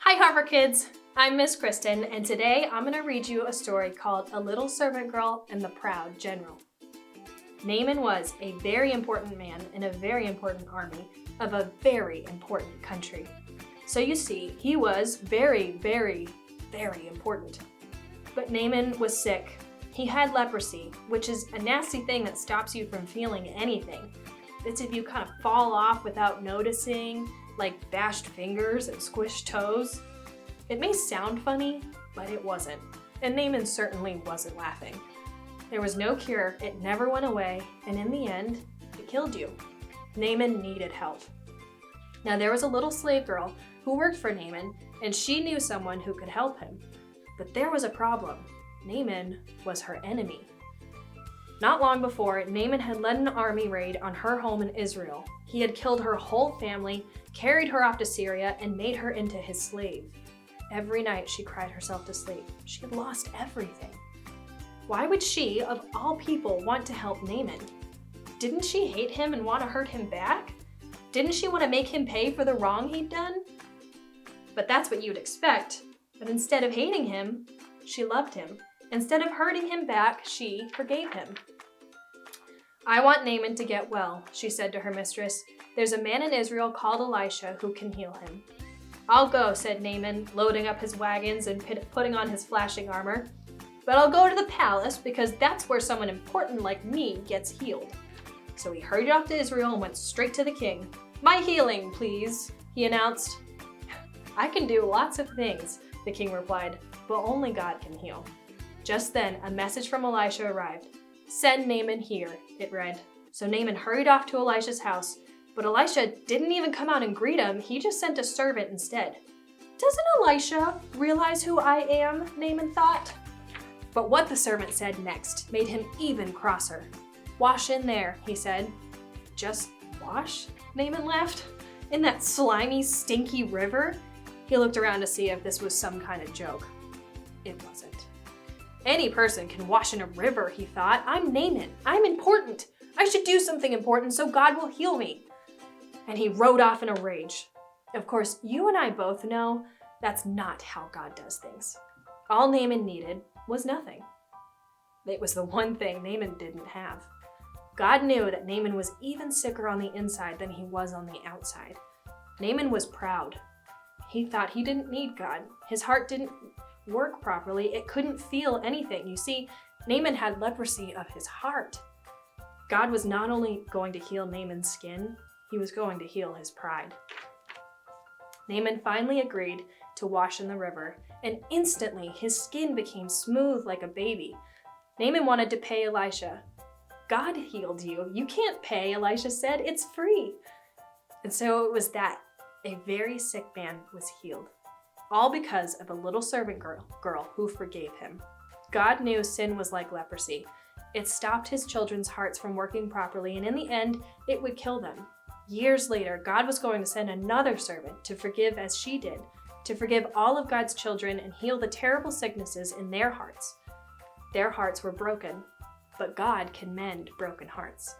Hi Harbor kids, I'm Miss Kristen, and today I'm going to read you a story called A Little Servant Girl and the Proud General. Naaman was a very important man in a very important army of a very important country. So you see, he was very, very, very important. But Naaman was sick. He had leprosy, which is a nasty thing that stops you from feeling anything. It's if you kind of fall off without noticing, like bashed fingers and squished toes. It may sound funny, but it wasn't. And Naaman certainly wasn't laughing. There was no cure, it never went away, and in the end, it killed you. Naaman needed help. Now there was a little slave girl who worked for Naaman, and she knew someone who could help him. But there was a problem. Naaman was her enemy. Not long before, Naaman had led an army raid on her home in Israel. He had killed her whole family, carried her off to Syria, and made her into his slave. Every night she cried herself to sleep. She had lost everything. Why would she, of all people, want to help Naaman? Didn't she hate him and want to hurt him back? Didn't she want to make him pay for the wrong he'd done? But that's what you'd expect. But instead of hating him, she loved him. Instead of hurting him back, she forgave him. I want Naaman to get well, she said to her mistress. There's a man in Israel called Elisha who can heal him. I'll go, said Naaman, loading up his wagons and putting on his flashing armor. But I'll go to the palace because that's where someone important like me gets healed. So he hurried off to Israel and went straight to the king. My healing, please, he announced. I can do lots of things, the king replied, but only God can heal. Just then, a message from Elisha arrived. Send Naaman here, it read. So Naaman hurried off to Elisha's house, but Elisha didn't even come out and greet him. He just sent a servant instead. Doesn't Elisha realize who I am, Naaman thought? But what the servant said next made him even crosser. Wash in there, he said. Just wash? Naaman laughed. In that slimy, stinky river? He looked around to see if this was some kind of joke. It wasn't. Any person can wash in a river, he thought. I'm Naaman. I'm important. I should do something important so God will heal me. And he rode off in a rage. Of course, you and I both know that's not how God does things. All Naaman needed was nothing. It was the one thing Naaman didn't have. God knew that Naaman was even sicker on the inside than he was on the outside. Naaman was proud. He thought he didn't need God. His heart didn't work properly. It couldn't feel anything. You see, Naaman had leprosy of his heart. God was not only going to heal Naaman's skin, he was going to heal his pride. Naaman finally agreed to wash in the river, and instantly his skin became smooth like a baby. Naaman wanted to pay Elisha. God healed you. You can't pay, Elisha said. It's free. And so it was that a very sick man was healed. All because of a little servant girl who forgave him. God knew sin was like leprosy. It stopped his children's hearts from working properly, and in the end, it would kill them. Years later, God was going to send another servant to forgive as she did, to forgive all of God's children and heal the terrible sicknesses in their hearts. Their hearts were broken, but God can mend broken hearts.